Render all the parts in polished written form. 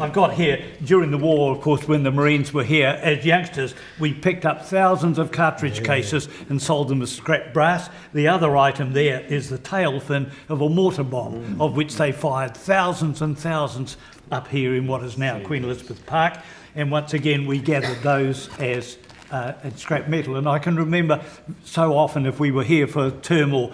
I've got here, during the war, of course, when the Marines were here, as youngsters, we picked up thousands of cartridge cases and sold them as scrap brass. The other item there is the tail fin of a mortar bomb, of which they fired thousands and thousands up here in what is now Queen Elizabeth Park. And once again, we gathered those as scrap metal. And I can remember so often if we were here for term or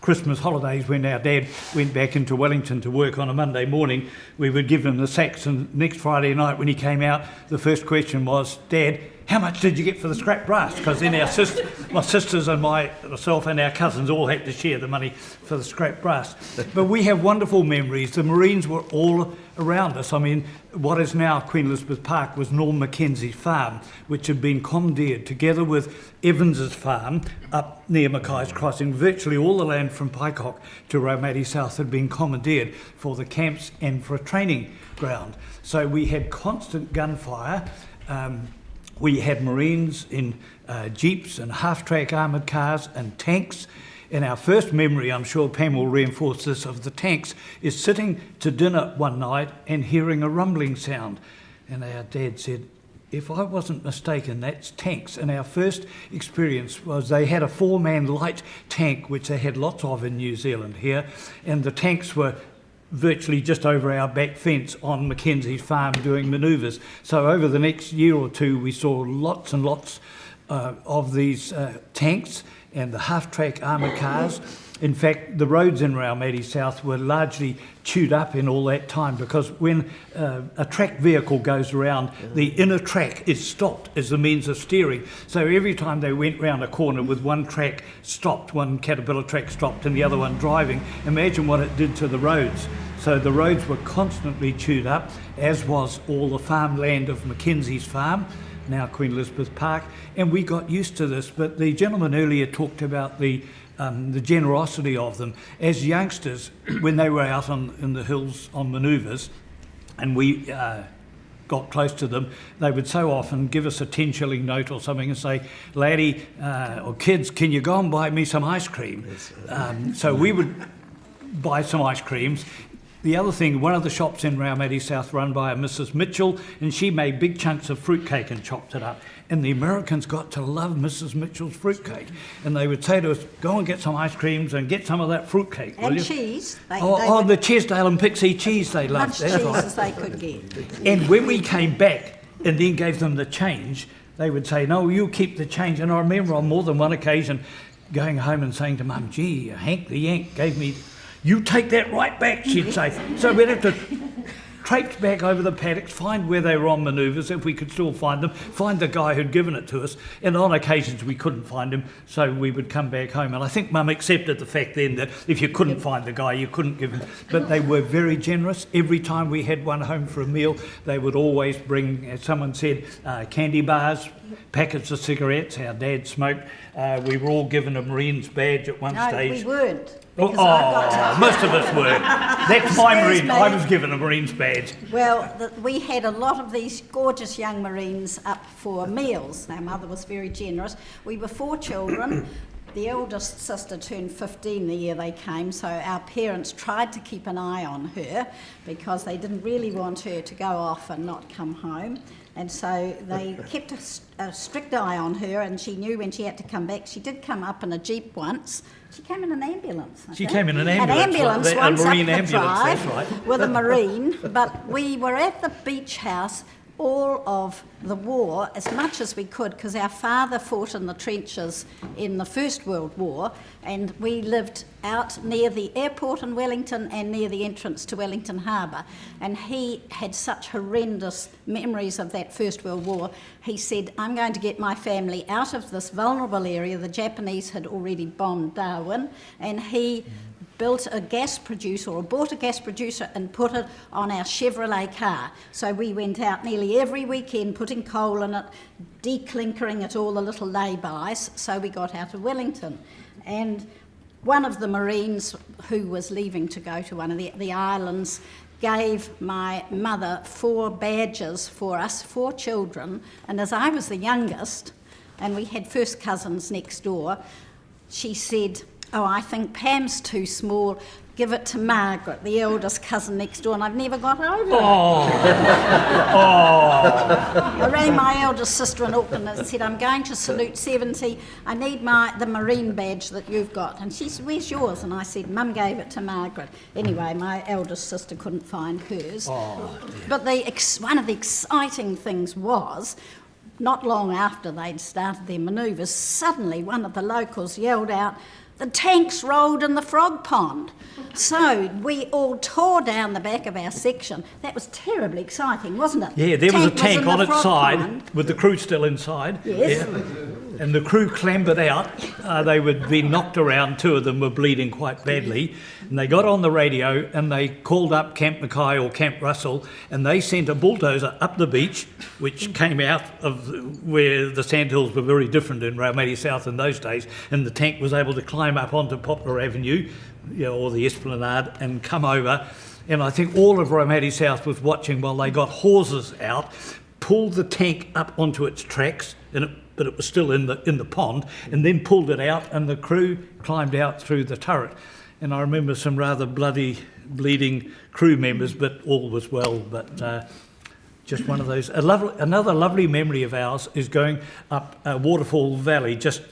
Christmas holidays, when our dad went back into Wellington to work on a Monday morning, we would give him the sacks, and next Friday night when he came out, the first question was, "Dad, how much did you get for the scrap brass?" Because then my sisters and myself and our cousins all had to share the money for the scrap brass. But we have wonderful memories. The Marines were all around us. I mean, what is now Queen Elizabeth Park was Norm Mackenzie's farm, which had been commandeered together with Evans's farm up near Mackay's Crossing. Virtually all the land from Paekakariki to Raumati South had been commandeered for the camps and for a training ground. So we had constant gunfire. We had Marines in jeeps and half-track armoured cars and tanks. And our first memory, I'm sure Pam will reinforce this, of the tanks is sitting to dinner one night and hearing a rumbling sound. And our dad said, "If I wasn't mistaken, that's tanks." And our first experience was they had a 4-man light tank, which they had lots of in New Zealand here. And the tanks were virtually just over our back fence on Mackenzie's farm doing manoeuvres. So over the next year or two, we saw lots and lots of these tanks and the half-track armoured cars. In fact, the roads in Raumati South were largely chewed up in all that time, because when a track vehicle goes around, the inner track is stopped as the means of steering. So every time they went round a corner with one track stopped, one Caterpillar track stopped and the other one driving, imagine what it did to the roads. So the roads were constantly chewed up, as was all the farmland of Mackenzie's farm, now Queen Elizabeth Park, and we got used to this. But the gentleman earlier talked about the generosity of them. As youngsters, when they were out in the hills on manoeuvres, and we got close to them, they would so often give us a 10-shilling note or something and say, "Laddie, or kids, can you go and buy me some ice cream?" So we would buy some ice creams. The other thing, one of the shops in Raumati South run by a Mrs. Mitchell, and she made big chunks of fruitcake and chopped it up. And the Americans got to love Mrs. Mitchell's fruitcake. And they would say to us, "Go and get some ice creams and get some of that fruitcake, will you?" And cheese. The Chesdale and Pixie cheese they loved. Much cheese as they could get. And when we came back and then gave them the change, they would say, "No, you keep the change." And I remember on more than one occasion going home and saying to Mum, "Gee, Hank the Yank gave me..." "You take that right back," she'd say. So we'd have to traipse back over the paddocks, find where they were on manoeuvres, if we could still find them, find the guy who'd given it to us. And on occasions we couldn't find him, so we would come back home. And I think Mum accepted the fact then that if you couldn't find the guy, you couldn't give him. But they were very generous. Every time we had one home for a meal, they would always bring, as someone said, candy bars, packets of cigarettes. Our dad smoked. We were all given a Marine's badge at one stage. No, we weren't. Oh, most of us were. That's my Marine. I was given a Marine's badge. Well, we had a lot of these gorgeous young Marines up for meals. Our mother was very generous. We were 4 children. The eldest sister turned 15 the year they came, so our parents tried to keep an eye on her because they didn't really want her to go off and not come home. And so they kept a strict eye on her, and she knew when she had to come back. She did come up in a jeep once. She came in an ambulance. She came in an ambulance. An ambulance like once a Marine up the drive, that's right. with a Marine. But we were at the beach house all of the war as much as we could, because our father fought in the trenches in the First World War, and we lived out near the airport in Wellington and near the entrance to Wellington Harbour, and he had such horrendous memories of that First World War. He said, "I'm going to get my family out of this vulnerable area." The Japanese had already bombed Darwin, and he built a gas producer, or bought a gas producer and put it on our Chevrolet car. So we went out nearly every weekend putting coal in it, declinkering at all the little lay-bys, so we got out of Wellington. And one of the Marines who was leaving to go to one of the islands gave my mother 4 badges for us 4 children, and as I was the youngest, and we had first cousins next door, she said, Oh, I think Pam's too small. Give it to Margaret, the eldest cousin next door, and I've never got over it. I rang my eldest sister in Auckland and said, I'm going to Salute 70. I need the Marine badge that you've got. And she said, where's yours? And I said, Mum gave it to Margaret. Anyway, my eldest sister couldn't find hers. But one of the exciting things was, not long after they'd started their manoeuvres, suddenly one of the locals yelled out, the tanks rolled in the frog pond. So we all tore down the back of our section. That was terribly exciting, wasn't it? Yeah, there was a tank on its side pond. with the crew still inside. Yes. Yeah. And the crew clambered out. They would be knocked around. 2 of them were bleeding quite badly. And they got on the radio and they called up Camp Mackay or Camp Russell, and they sent a bulldozer up the beach, which came out of where the sandhills were very different in Raumati South in those days, and the tank was able to climb up onto Poplar Avenue, or the Esplanade, and come over. And I think all of Raumati South was watching while they got hawsers out, pulled the tank up onto its tracks, but it was still in the pond, and then pulled it out, and the crew climbed out through the turret. And I remember some rather bleeding crew members, but all was well. But just one of those. Another lovely memory of ours is going up Waterfall Valley, just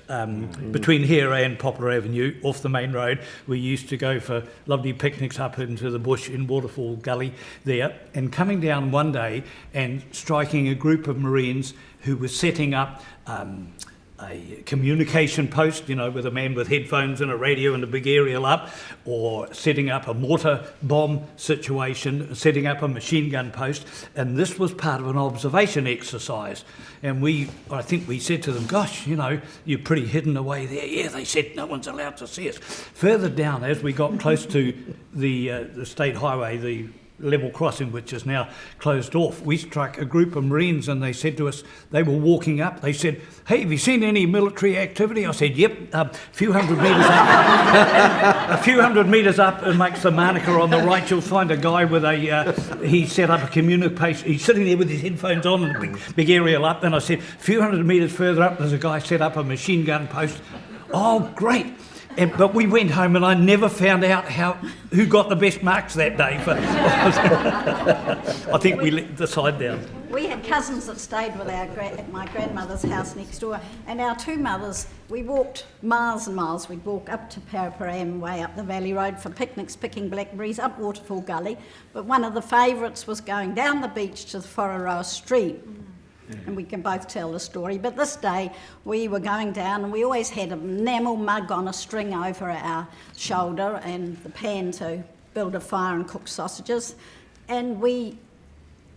between here and Poplar Avenue, off the main road. We used to go for lovely picnics up into the bush in Waterfall Gully there, and coming down one day and striking a group of Marines who were setting up a communication post, with a man with headphones and a radio and a big aerial up, or setting up a mortar bomb situation, setting up a machine gun post. And this was part of an observation exercise. And I think we said to them, gosh, you're pretty hidden away there. Yeah, they said no one's allowed to see us. Further down, as we got close to the state highway, the level crossing, which is now closed off, we struck a group of Marines, and they said to us, they were walking up, they said, hey, have you seen any military activity? I said, yep, a few hundred metres up. A few hundred metres up, and makes the marker on the right, you'll find a guy with he set up a communication, he's sitting there with his headphones on and a big aerial up, and I said, a few hundred metres further up, there's a guy set up a machine gun post. Oh, great. But we went home, and I never found out who got the best marks that day. I think we let the side down. We had cousins that stayed with at my grandmother's house next door, and our 2 mothers, we walked miles and miles. We'd walk up to Paraparam, way up the Valley Road for picnics, picking blackberries, up Waterfall Gully. But one of the favourites was going down the beach to the Whareroa stream. And we can both tell the story. But this day we were going down, and we always had a enamel mug on a string over our shoulder and the pan to build a fire and cook sausages. And we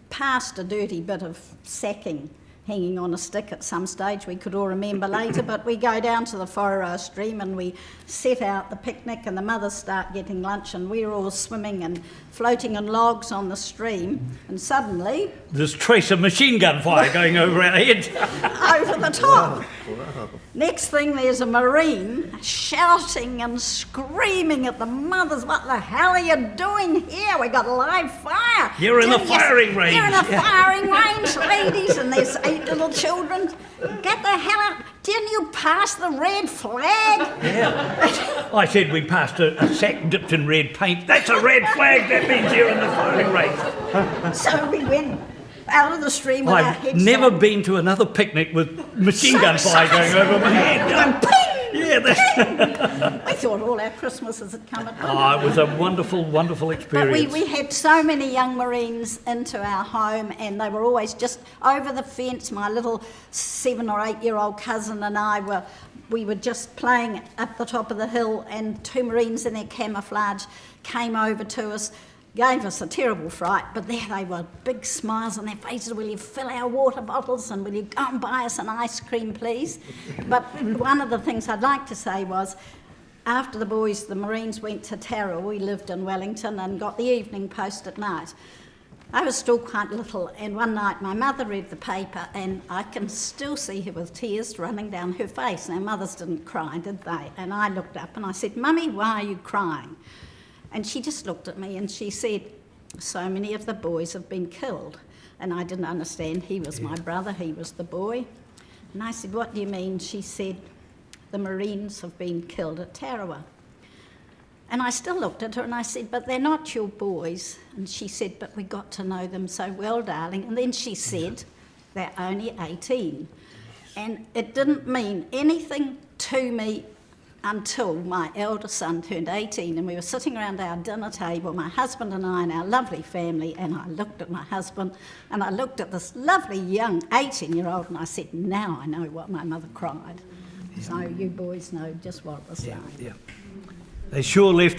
passed a dirty bit of sacking hanging on a stick at some stage, we could all remember later, but we go down to the Whareroa stream and we set out the picnic, and the mothers start getting lunch, and we're all swimming and floating on logs on the stream, and suddenly there's trace of machine gun fire going over our heads. Over the top. Wow. Next thing, there's a Marine shouting and screaming at the mothers, what the hell are you doing here? We got a live fire. You're in the firing range. You're in a firing range, ladies, and there's 8 little children. Get the hell out. Didn't you pass the red flag? Yeah. I said we passed a sack dipped in red paint. That's a red flag. That means you're in the firing range. So we went out of the stream with our heads I've never down. been to another picnic with machine gun fire going over my head. Going ping! Yeah, that's... We thought all our Christmases had come at once. Oh, it was a wonderful, wonderful experience. But we had so many young Marines into our home, and they were always just over the fence. My little 7 or 8 year old cousin and I we were just playing up the top of the hill, and 2 Marines in their camouflage came over to us, gave us a terrible fright, but there they were, big smiles on their faces. Will you fill our water bottles, and will you go and buy us an ice cream, please? But one of the things I'd like to say was, after the Marines went to Tara, we lived in Wellington and got the evening post at night. I was still quite little, and one night my mother read the paper, and I can still see her with tears running down her face. Now, mothers didn't cry, did they? And I looked up and I said, Mummy, why are you crying? And she just looked at me and she said, so many of the boys have been killed. And I didn't understand. He was my brother, he was the boy. And I said, what do you mean? She said, the Marines have been killed at Tarawa. And I still looked at her and I said, but they're not your boys. And she said, but we got to know them so well, darling. And then she said, they're only 18. And it didn't mean anything to me until my elder son turned 18 and we were sitting around our dinner table, my husband and I and our lovely family, and I looked at my husband and I looked at this lovely young 18-year-old and I said, now I know what my mother cried. So you boys know just what it was like. They sure left